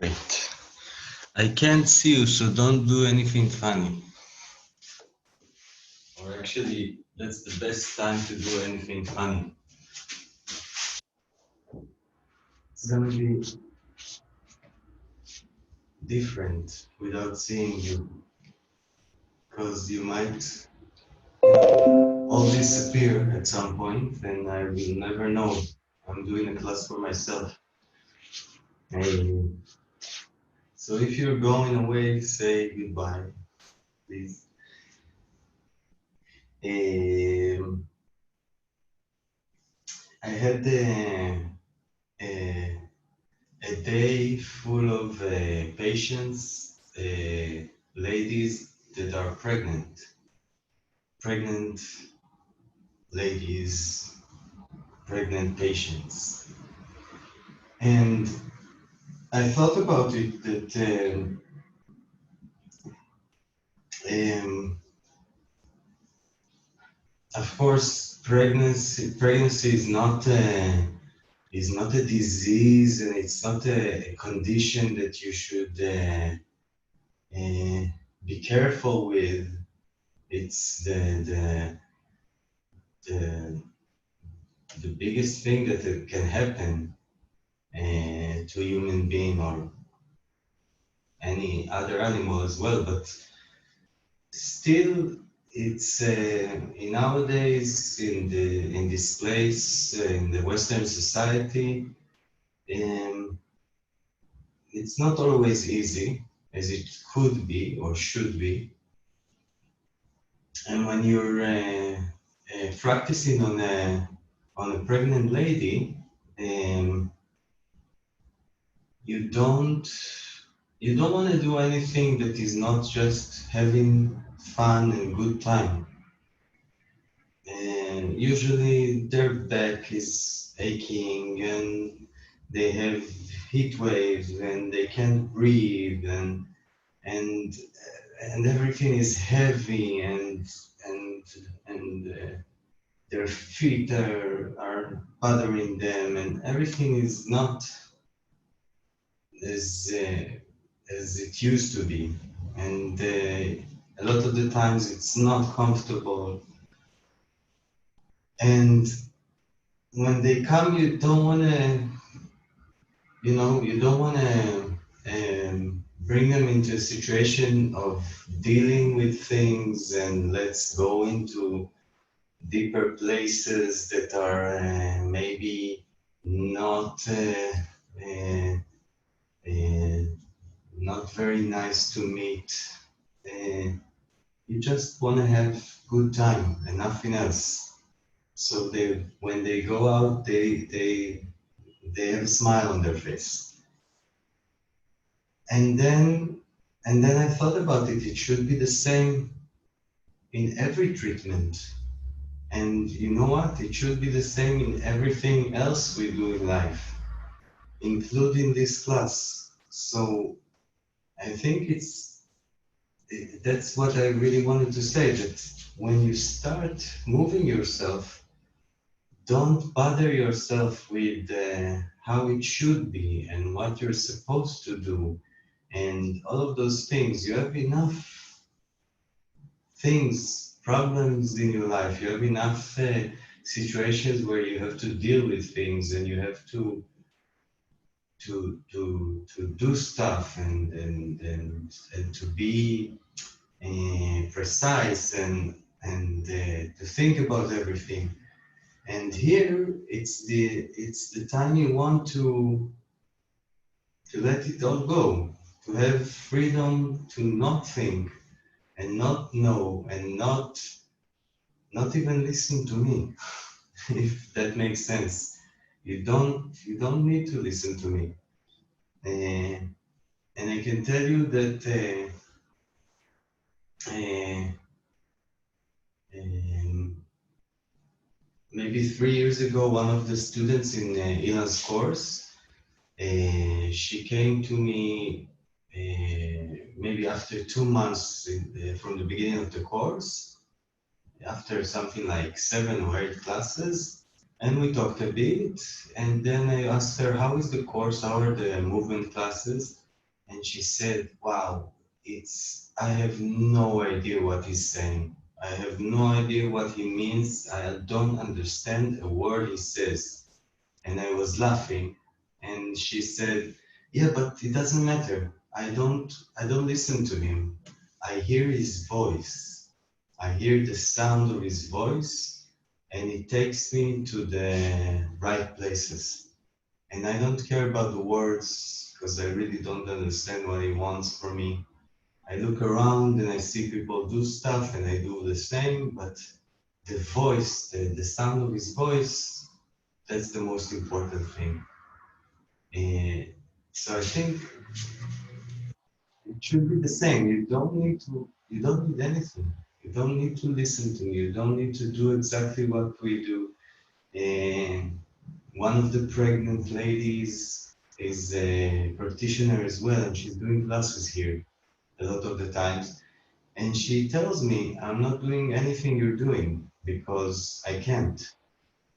Great. I can't see you, so don't do anything funny. Or actually, that's the best time to do anything funny. It's gonna be different without seeing you, because you might all disappear at some point, and I will never know. I'm doing a class for myself. And so if you're going away, say goodbye, please. Um, I had a, a day full of patients, ladies that are pregnant ladies, pregnant patients. And I thought about it that um, of course pregnancy is not a disease, and it's not a condition that you should uh, be careful with. It's the the biggest thing that it can happen to a human being or any other animal as well. But still, it's in nowadays in this place in the Western society, um, it's not always easy as it could be or should be. And when you're practicing on a pregnant lady, um, you don't you don't want to do anything that is not just having fun and good time. And usually their back is aching and they have heat waves and they can't breathe and and everything is heavy and and their feet are bothering them and everything is not as as it used to be, and a lot of the times it's not comfortable. And when they come, you don't want to, you don't want to bring them into a situation of dealing with things, and let's go into deeper places that are maybe not uh, uh, not very nice to meet. Uh, you just want to have good time and nothing else. So when they go out, they have a smile on their face. And then I thought about it. It should be the same in every treatment. And you know what? It should be the same in everything else we do in life, including this class. So I think that's what I really wanted to say, that when you start moving yourself, don't bother yourself with how it should be and what you're supposed to do and all of those things. You have enough things, problems in your life. You have enough situations where you have to deal with things and you have to do stuff and to be precise and to think about everything. And here it's the time you want to let it all go, to have freedom to not think and not know and not even listen to me, if that makes sense. You don't need to listen to me. Uh, and I can tell you that uh, um, maybe 3 years ago, one of the students in Ilan's course, she came to me maybe after 2 months from the beginning of the course, after something like 7 or 8 classes, and we talked a bit. And then I asked her, "How is the course? How are the movement classes?" and she said, wow, I have no idea what he's saying. I have no idea what he means. I don't understand a word he says. And I was laughing, and she said, yeah, but it doesn't matter. I don't listen to him. I hear his voice. I hear the sound of his voice, and it takes me to the right places. And I don't care about the words because I really don't understand what he wants from me. I look around and I see people do stuff and I do the same, but the voice, the sound of his voice, that's the most important thing. So I think it should be the same. You don't need anything. You don't need to listen to me. You don't need to do exactly what we do. And one of the pregnant ladies is a practitioner as well, and she's doing classes here a lot of the times. And she tells me, I'm not doing anything you're doing because I can't.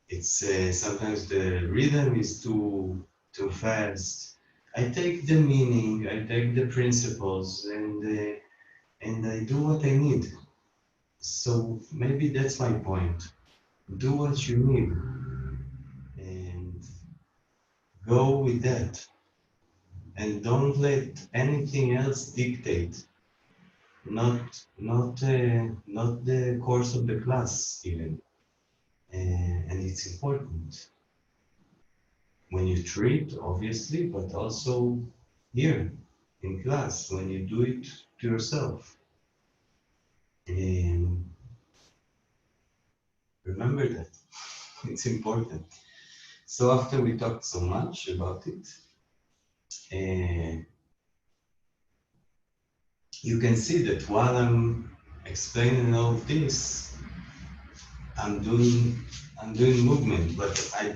It's sometimes the rhythm is too fast. I take the meaning, I take the principles, and I do what I need. So maybe that's my point. Do what you need and go with that, and don't let anything else dictate. Not the course of the class even, and it's important when you treat, obviously, but also here in class when you do it to yourself. And remember that it's important. So after we talked so much about it, uh, you can see that while I'm explaining all of this, I'm doing I'm doing movement, but I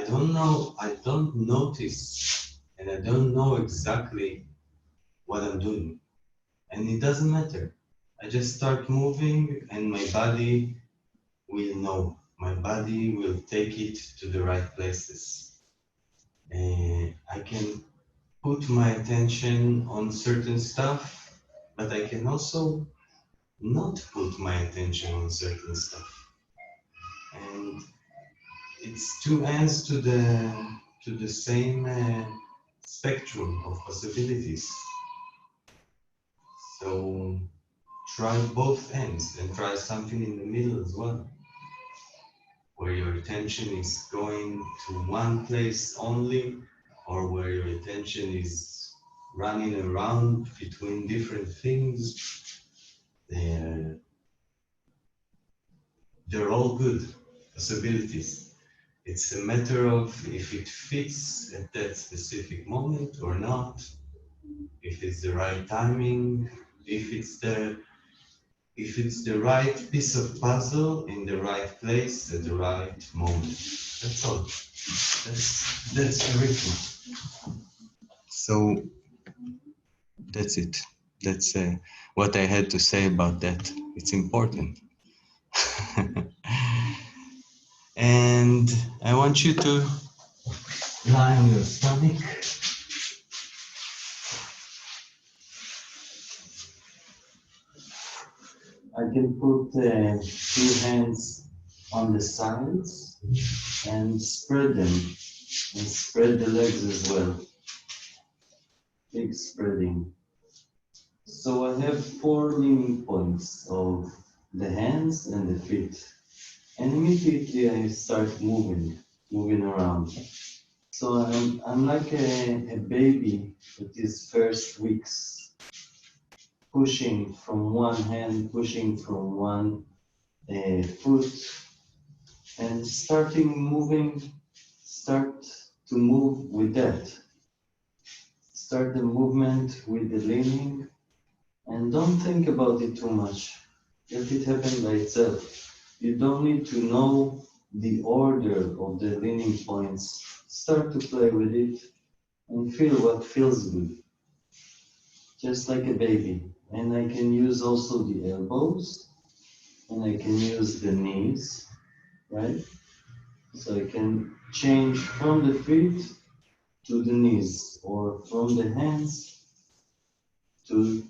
don't know, I don't notice, and I don't know exactly what I'm doing. And it doesn't matter. I just start moving and my body will know. My body will take it to the right places. And I can put my attention on certain stuff, but I can also not put my attention on certain stuff. And it's two ends to the same spectrum of possibilities. So try both ends and try something in the middle as well, where your attention is going to one place only, or where your attention is running around between different things. They're, they're all good possibilities. It's a matter of if it fits at that specific moment or not, if it's the right timing, if it's the right piece of puzzle in the right place at the right moment. That's all. That's everything. So that's it. That's what I had to say about that. It's important. And I want you to lie on your stomach. I can put two hands on the sides and spread them, and spread the legs as well. Big spreading. So I have four leaning points of the hands and the feet. And immediately I start moving around. So I'm like a baby with his first weeks, pushing from one hand, pushing from one foot, and start to move with that. Start the movement with the leaning, and don't think about it too much. Let it happen by itself. You don't need to know the order of the leaning points. Start to play with it and feel what feels good, just like a baby. And I can use also the elbows, and I can use the knees, right? So I can change from the feet to the knees, or from the hands to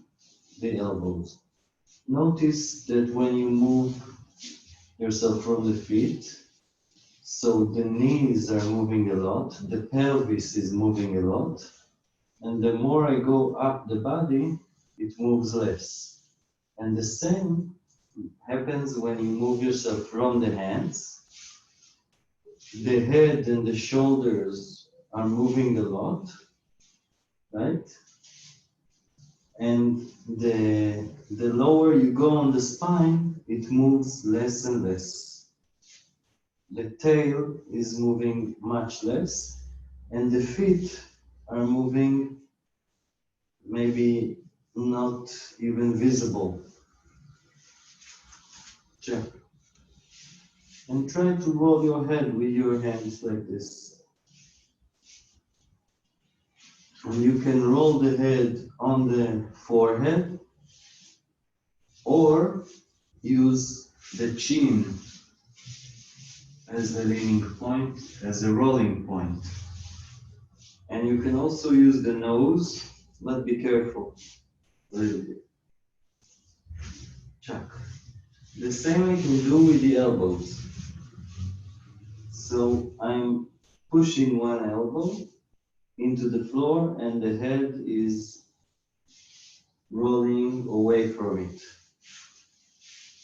the elbows. Notice that when you move yourself from the feet, so the knees are moving a lot, the pelvis is moving a lot, and the more I go up the body, it moves less. And the same happens when you move yourself from the hands. The head and the shoulders are moving a lot, right? And the lower you go on the spine, it moves less and less. The tail is moving much less, and the feet are moving maybe not even visible. Check. And try to roll your head with your hands like this. And you can roll the head on the forehead or use the chin as a leaning point, as a rolling point. And you can also use the nose, but be careful a little bit. Check. The same I can do with the elbows. So I'm pushing one elbow into the floor and the head is rolling away from it.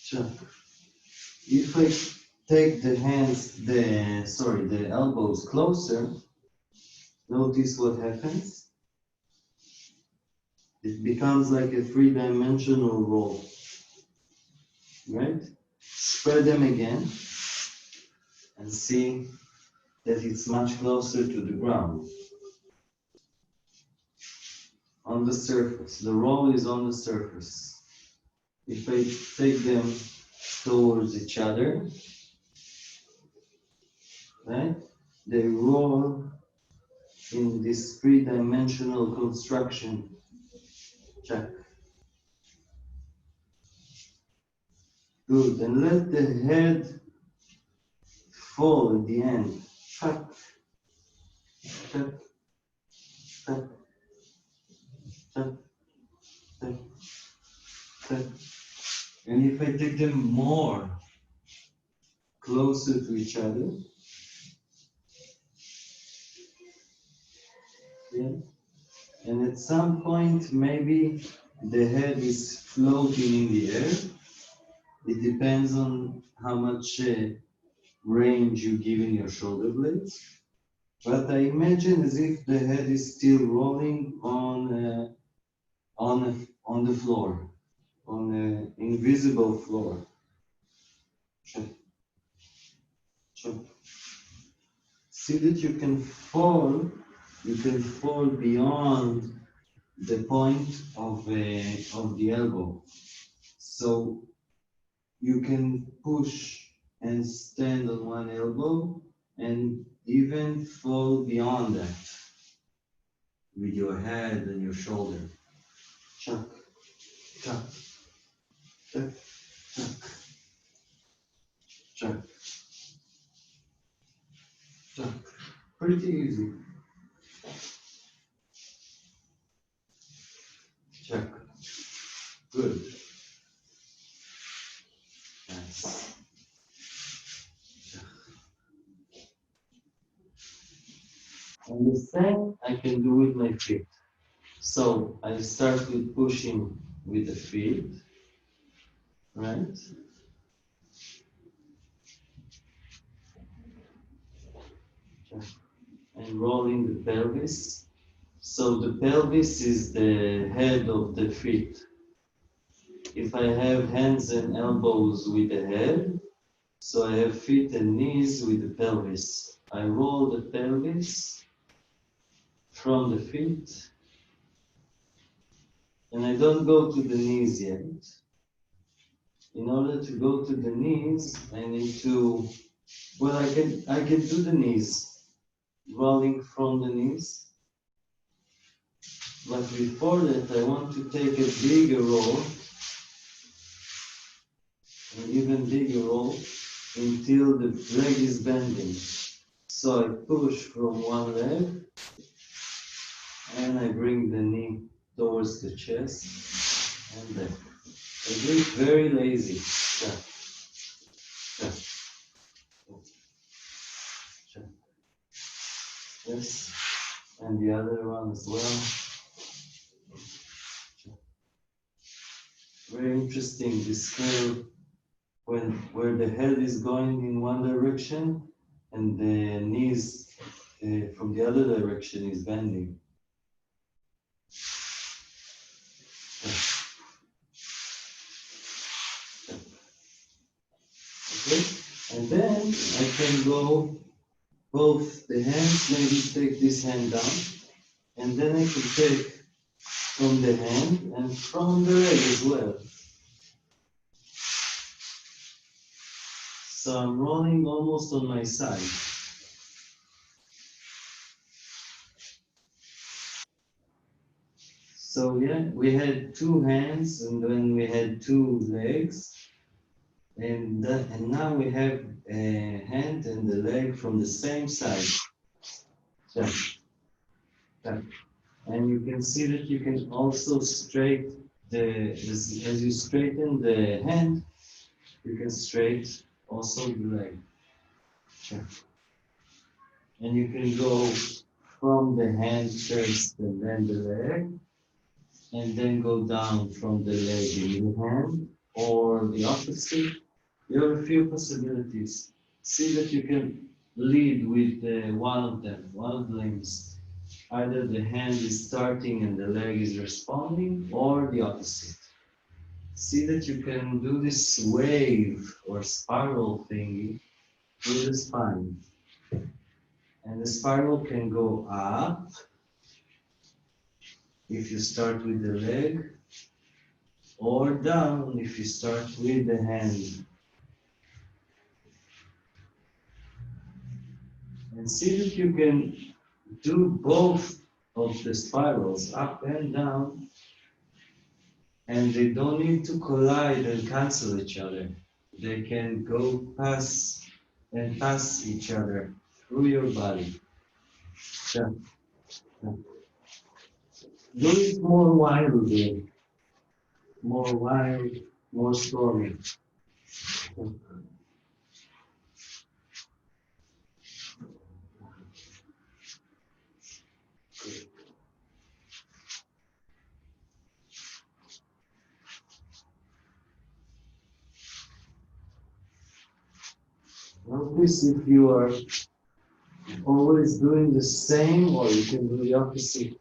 Check. If I take the elbows closer, notice what happens. It becomes like a three-dimensional roll, right? Spread them again and see that it's much closer to the ground. On the surface, the roll is on the surface. If I take them towards each other, right? They roll in this three-dimensional construction. Check. Good. And let the head fall at the end. Check. Check. Check. Check. Check. Check. And if I take them more closer to each other, yeah. And at some point, maybe the head is floating in the air. It depends on how much range you give in your shoulder blades. But I imagine as if the head is still rolling on the floor, on an invisible floor. Check. Check. See that you can fall beyond the point of the elbow. So you can push and stand on one elbow and even fall beyond that with your head and your shoulder. Chuck, chuck, chuck, chuck, chuck, chuck. Pretty easy. Chuck. Good. Nice. And the same I can do with my feet. So I start with pushing with the feet, right? And rolling the pelvis. So the pelvis is the head of the feet. If I have hands and elbows with the head, so I have feet and knees with the pelvis. I roll the pelvis from the feet, and I don't go to the knees yet. In order to go to the knees, I need to, well, I can do the knees, rolling from the knees. But before that, I want to take a bigger roll, an even bigger roll, until the leg is bending. So I push from one leg, and I bring the knee towards the chest and back. And do it very lazy. Check, check, check. Yes, and the other one as well. Check. Very interesting, this curve where the head is going in one direction and the knees from the other direction is bending. Okay, and then I can go both the hands, maybe take this hand down, and then I can take from the hand and from the leg as well. So I'm rolling almost on my side. So yeah, we had two hands and then we had two legs. And now we have a hand and the leg from the same side. Tap, tap. And you can see that you can also as you straighten the hand, you can straighten also the leg. Tap. And you can go from the hand first and then the leg, and then go down from the leg in the hand, or the opposite. You have a few possibilities. See that you can lead with one of them, one of the limbs. Either the hand is starting and the leg is responding, or the opposite. See that you can do this wave or spiral thingy through the spine. And the spiral can go up if you start with the leg, or down if you start with the hand. And see that you can do both of the spirals, up and down, and they don't need to collide and cancel each other. They can go pass each other through your body. Yeah. Yeah. Do it more wildly, more slowly. Notice if you are always doing the same, or you can do the opposite.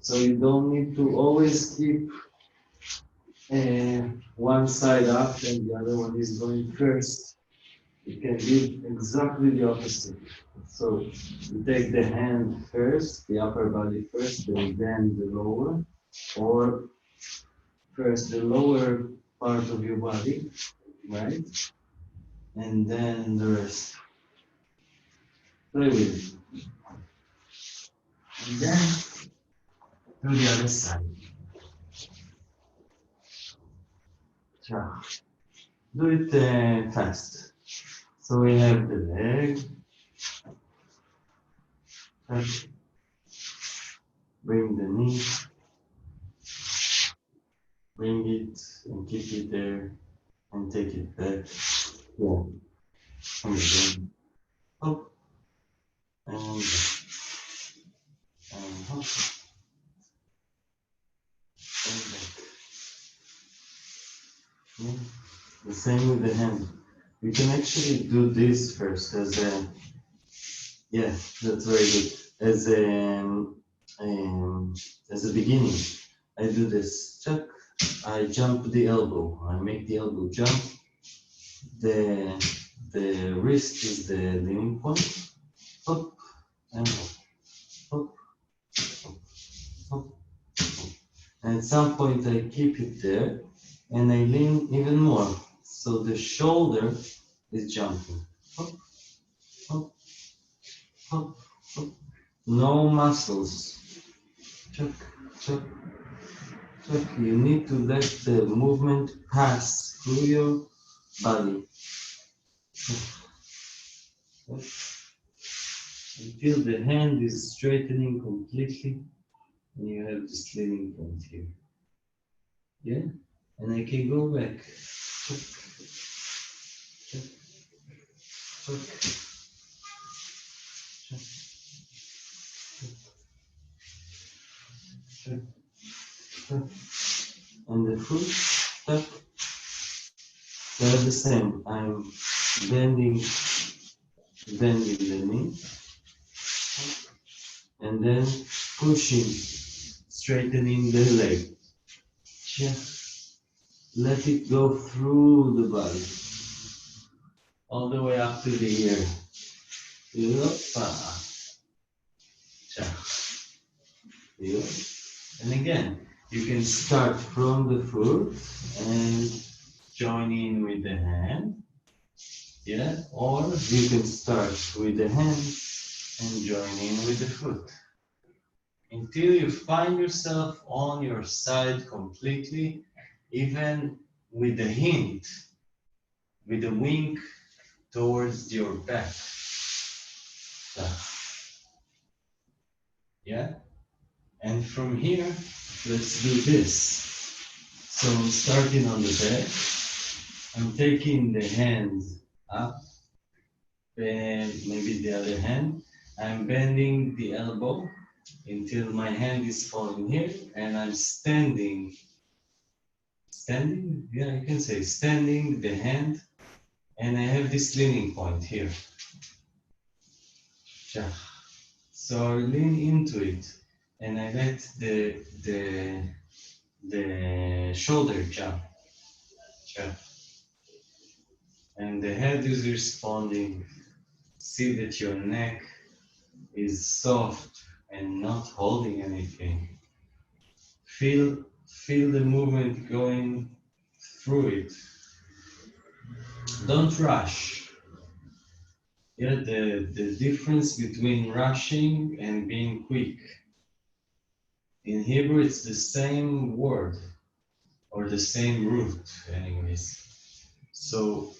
So you don't need to always keep one side up and the other one is going first. You can do exactly the opposite. So you take the hand first, the upper body first, and then the lower, or first the lower part of your body, right? And then the rest. Play with it. And then to the other side. Do it fast. So we have the leg. Bring the knee. Bring it and keep it there and take it back. Yeah. And again. Up. And up. And back. Yeah. The same with the hand. You can actually do this first as a, yeah, that's very good. As a beginning, I do this. Check. I jump the elbow. I make the elbow jump. The wrist is the leaning point. Up and up, up, up, up. And at some point I keep it there and I lean even more. So the shoulder is jumping. Up, up, up, up. No muscles. Check, check, check. You need to let the movement pass through your body. until the hand is straightening completely and you have this leaning point here. Yeah? And I can go back. Check, check, check, check, check, check. And the foot, step. They're the same. I'm bending the knee and then pushing, straightening the leg. Yeah. Let it go through the body, all the way up to the ear. And again, you can start from the foot and join in with the hand. Yeah, or you can start with the hand and join in with the foot. Until you find yourself on your side completely, even with a hint, with a wink towards your back. Yeah? And from here, let's do this. So I'm starting on the back. I'm taking the hand up, and maybe the other hand. I'm bending the elbow until my hand is falling here, and I'm standing. Standing? Yeah, you can say standing the hand, and I have this leaning point here. So I lean into it, and I let the shoulder jump. And the head is responding. See that your neck is soft and not holding anything. Feel the movement going through it. Don't rush. Yeah, the difference between rushing and being quick. In Hebrew, it's the same word or the same root, anyways. So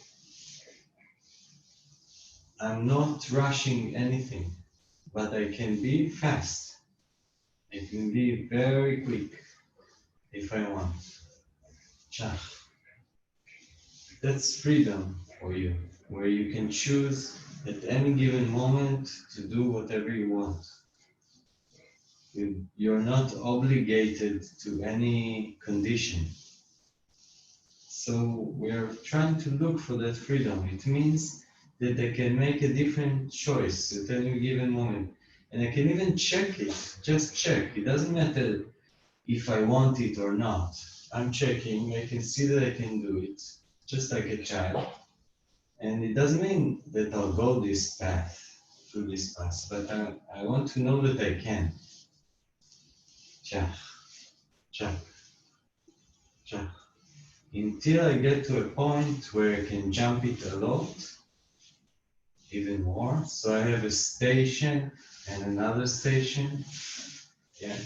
I'm not rushing anything, but I can be fast. I can be very quick if I want. That's freedom for you, where you can choose at any given moment to do whatever you want. You're not obligated to any condition. So we're trying to look for that freedom. It means that I can make a different choice at any given moment. And I can even check it, just check. It doesn't matter if I want it or not. I'm checking, I can see that I can do it, just like a child. And it doesn't mean that I'll go this path, through this path, but I want to know that I can. Check, check, check. Until I get to a point where I can jump it a lot, even more. So I have a station and another station, yeah,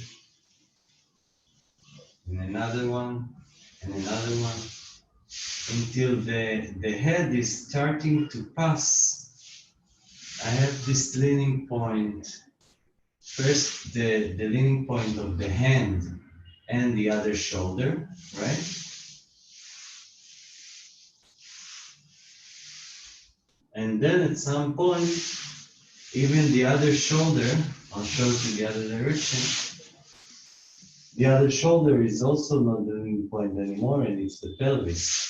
and another one, and another one, until the head is starting to pass. I have this leaning point. First, the leaning point of the hand and the other shoulder, right? And then at some point, even the other shoulder, I'll show you the other direction. The other shoulder is also not the leaning point anymore, and it's the pelvis.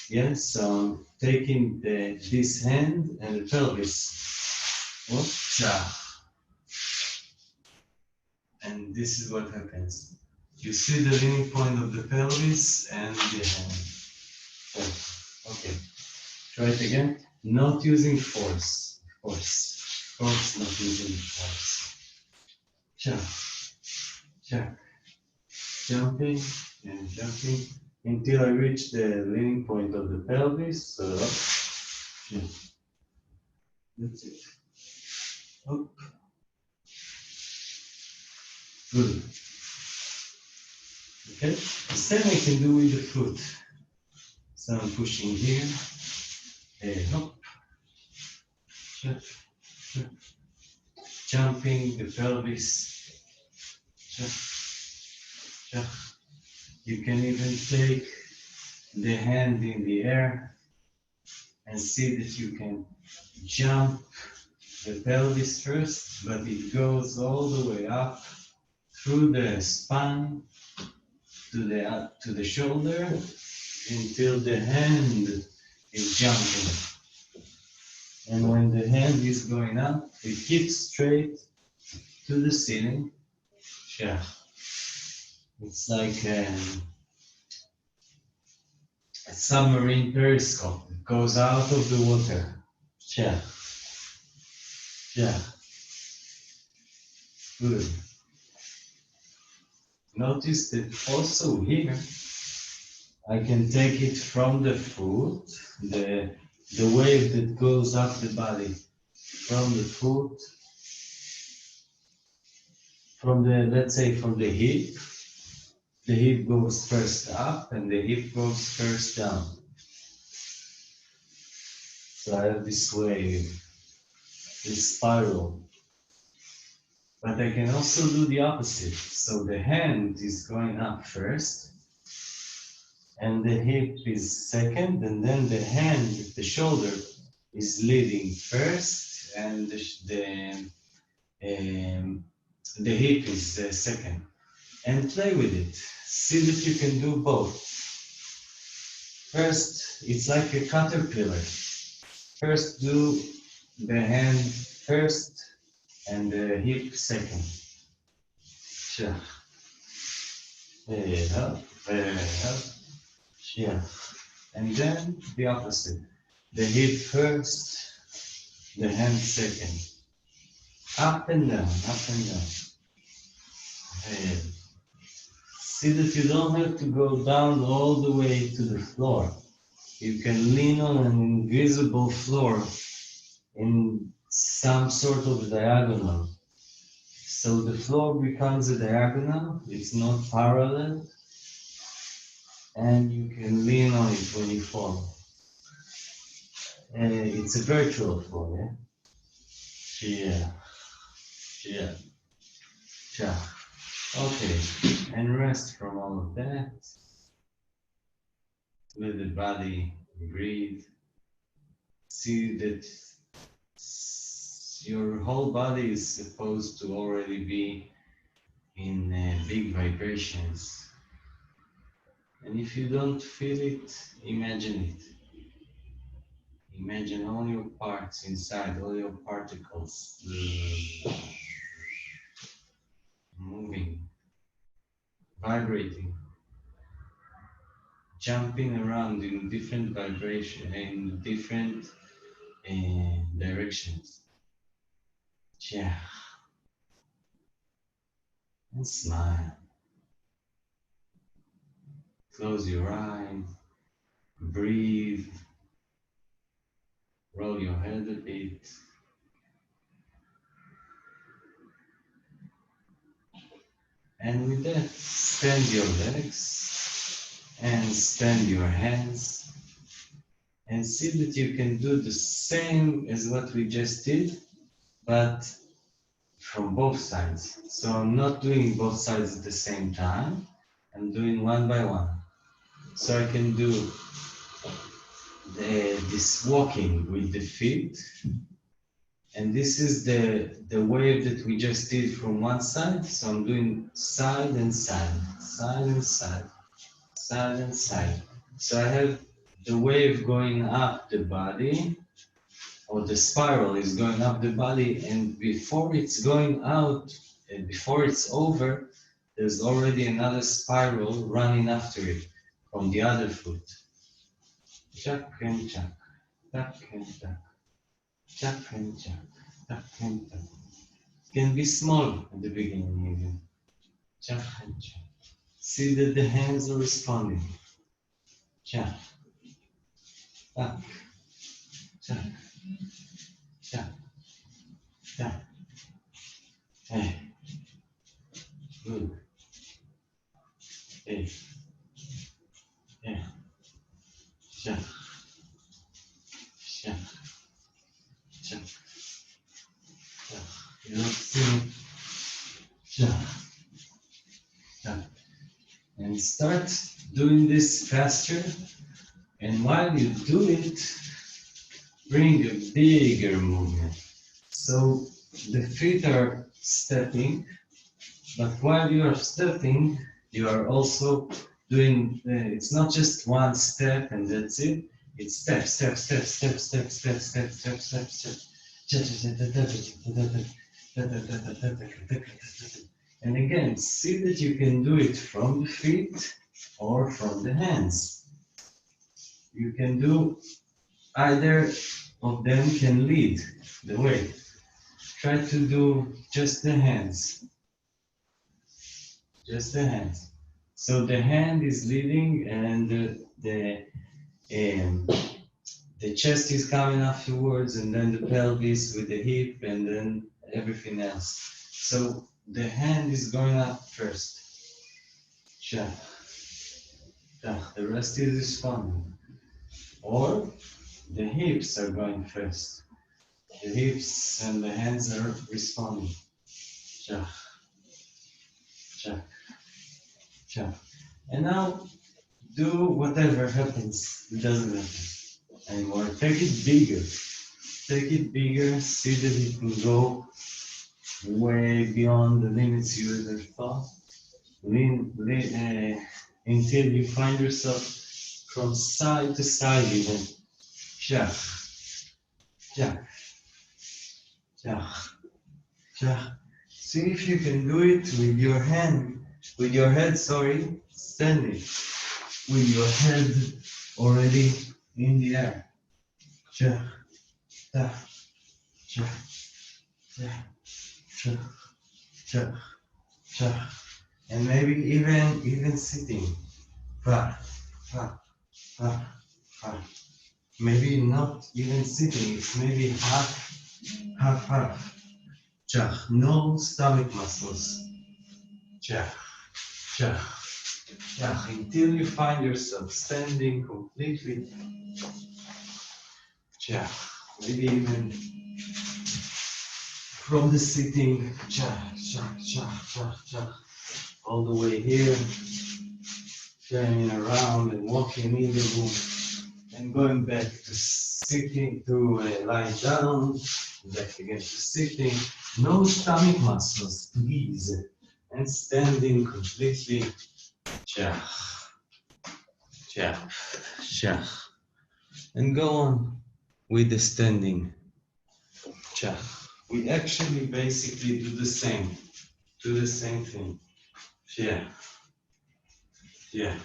Yes, so I'm taking this hand and the pelvis. And this is what happens. You see the leaning point of the pelvis and the hand. Okay. Try it again. Not using force. Force, not using force. Jumping and jumping until I reach the leaning point of the pelvis. So up. That's it. Up. Good. Okay. The same I can do with the foot. So I'm pushing here. And up. jumping the pelvis. You can even take the hand in the air and see that you can jump the pelvis first, but it goes all the way up through the spine to the shoulder until the hand is jumping. And when the hand is going up, it keeps straight to the ceiling. Yeah. It's like a submarine periscope. It goes out of the water. Yeah. Yeah. Good. Notice that also here, I can take it from the foot, the wave that goes up the body, from the foot, from the, let's say from the hip goes first up and the hip goes first down. So I have this wave, this spiral. But I can also do the opposite. So the hand is going up first, and the hip is second, and then the hand, the shoulder, is leading first, and the hip is second. And play with it. See that you can do both. First, it's like a caterpillar. First, do the hand first, and the hip second. Sure. Up, up. Yeah. And then the opposite. The hip first, the hand second. Up and down, up and down. And see that you don't have to go down all the way to the floor. You can lean on an invisible floor in some sort of diagonal. So the floor becomes a diagonal, it's not parallel, and you can lean on it when you fall. It's a virtual floor, yeah? Yeah. Yeah. Yeah. Okay. And rest from all of that. Let the body breathe. See that your whole body is supposed to already be in big vibrations. And if you don't feel it, imagine it. Imagine all your parts inside, all your particles moving, vibrating, jumping around in different vibration, in different directions. Yeah. And smile. Close your eyes. Breathe. Roll your head a bit. And with that, stand your legs and stand your hands and see that you can do the same as what we just did, but from both sides. So I'm not doing both sides at the same time. I'm doing one by one. So I can do this walking with the feet. And this is the wave that we just did from one side. So I'm doing side and side, side and side, side and side. So I have the wave going up the body, or the spiral is going up the body, and before it's going out, and before it's over, there's already another spiral running after it from the other foot. Chuck and chuck, chuck and chuck, chuck and chuck, chuck and chuck. It can be small at the beginning even. Chuck and chuck. See that the hands are responding. Chuck, chuck, chuck, chuck, chuck. Hey, good. Hey, yeah, chuck, chuck, chuck, chuck. You don't see. Ja. Ja. And start doing this faster. And while you do it, bring a bigger movement. So the feet are stepping, but while you are stepping, you are also doing, it's not just one step and that's it. It's step, step, step, step, step, step, step, step, step, step. And again, see that you can do it from the feet or from the hands. You can do either of them can lead the way. Try to do just the hands. Just the hands. So the hand is leading and the chest is coming afterwards, and then the pelvis with the hip, and then everything else. So the hand is going up first. Ja. Ja. The rest is responding. Or the hips are going first. The hips and the hands are responding. Ja. Ja. Ja. And now do whatever happens. It doesn't matter anymore. Take it bigger. Take it bigger. See that it can go way beyond the limits you ever thought. Until you find yourself from side to side even. Ja. Ja. Ja. Ja. See if you can do it with your hand, with your head, sorry, standing, with your head already in the air. Ja. Ja. Ja. Ja. Ja. Ja. Ja. And maybe even sitting. Va. Va. Va. Va. Maybe not even sitting, it's maybe half. Ja. No stomach muscles. Ja. Ja. Ja. Until you find yourself standing completely. Ja. Maybe even from the sitting. Ja. Ja. Ja. Ja. Ja. All the way here. Turning around and walking in the room. And going back to sitting, to lying down, back again to sitting. No stomach muscles, please. And standing completely. Ja. Ja. Ja. And go on with the standing. Ja. We actually basically do the same thing. Yeah. Yeah.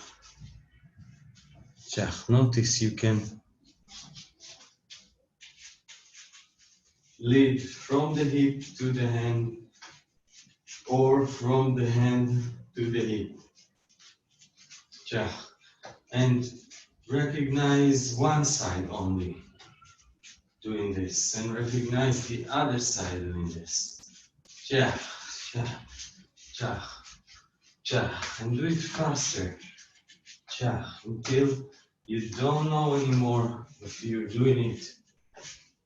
Yeah. Notice you can lead from the hip to the hand or from the hand to the hip. Yeah. And recognize one side only doing this and recognize the other side doing this. Yeah. Yeah. Yeah. Yeah. And do it faster. Yeah. Until you don't know anymore if you're doing it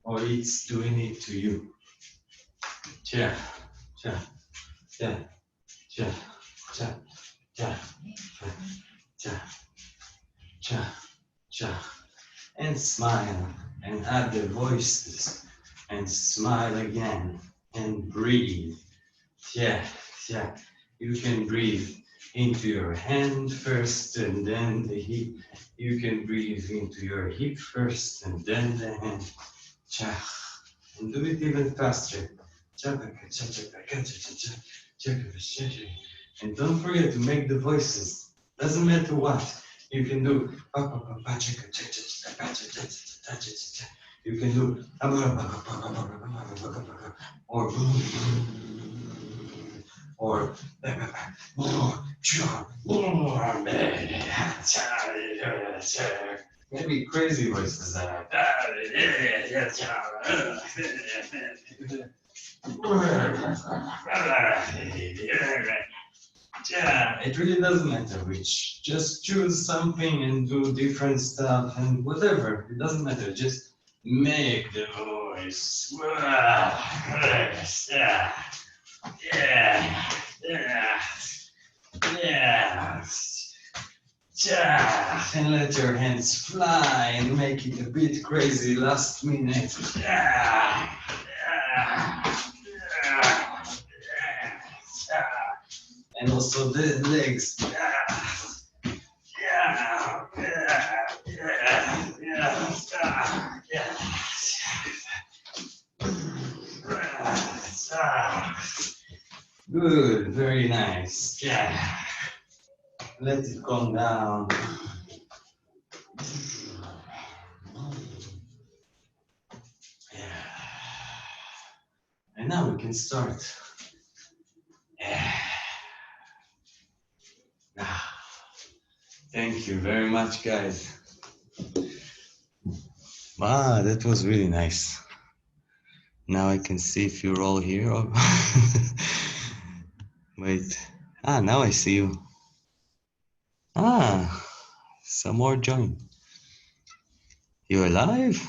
or it's doing it to you. Yeah. Yeah. Yeah. Yeah. Yeah. Yeah. Yeah. Yeah. Yeah. And smile and add the voices and smile again and breathe. Yeah. Yeah. You can breathe into your hand first and then the hip. You can breathe into your hip first and then the hand. Yeah. And do it even faster. And don't forget to make the voices. Doesn't matter what. You can do. You can do. Or maybe crazy voices that yeah, it really doesn't matter which. Just choose something and do different stuff and whatever. It doesn't matter. Just Make the voice. Yeah. Yeah. Yeah. Yeah. And let your hands fly and make it a bit crazy last minute. Yeah. Yeah. Yeah. Yeah. And also the legs. Yeah. Yeah. Yeah. Yeah. Yeah. Yeah. Good, very nice. Yeah. Let it calm down. Yeah. And now we can start. Yeah. Thank you very much, guys. Ah, that was really nice. Now I can see if you're all here. Or wait. Ah, now I see you. Ah, some more join. You alive?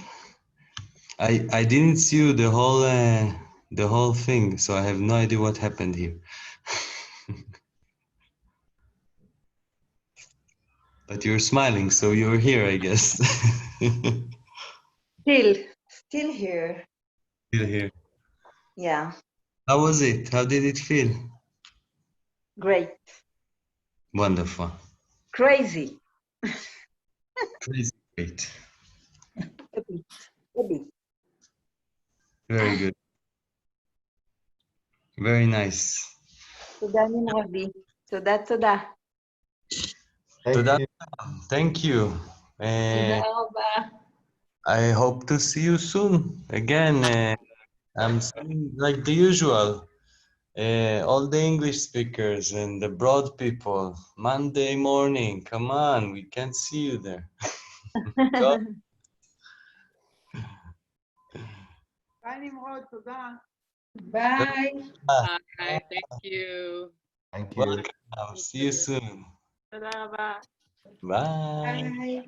I didn't see you the whole thing, so I have no idea what happened here. But you're smiling, so you're here, I guess. Still here. Still here. Yeah, How was it? How did it feel? great. Wonderful. Crazy. Crazy great. A bit. A bit. Very good. Very nice. תודה נמרודי. תודה. Toda- Thank you. תודה רבה. I hope to see you soon. Again, I'm saying like the usual. All the English speakers and the broad people, Monday morning, come on, we can't see you there. Go. ביי נמרוד, תודה. ביי. ביי, thank you. Thank you. Welcome. See you soon. תודה רבה. Bye. ביי.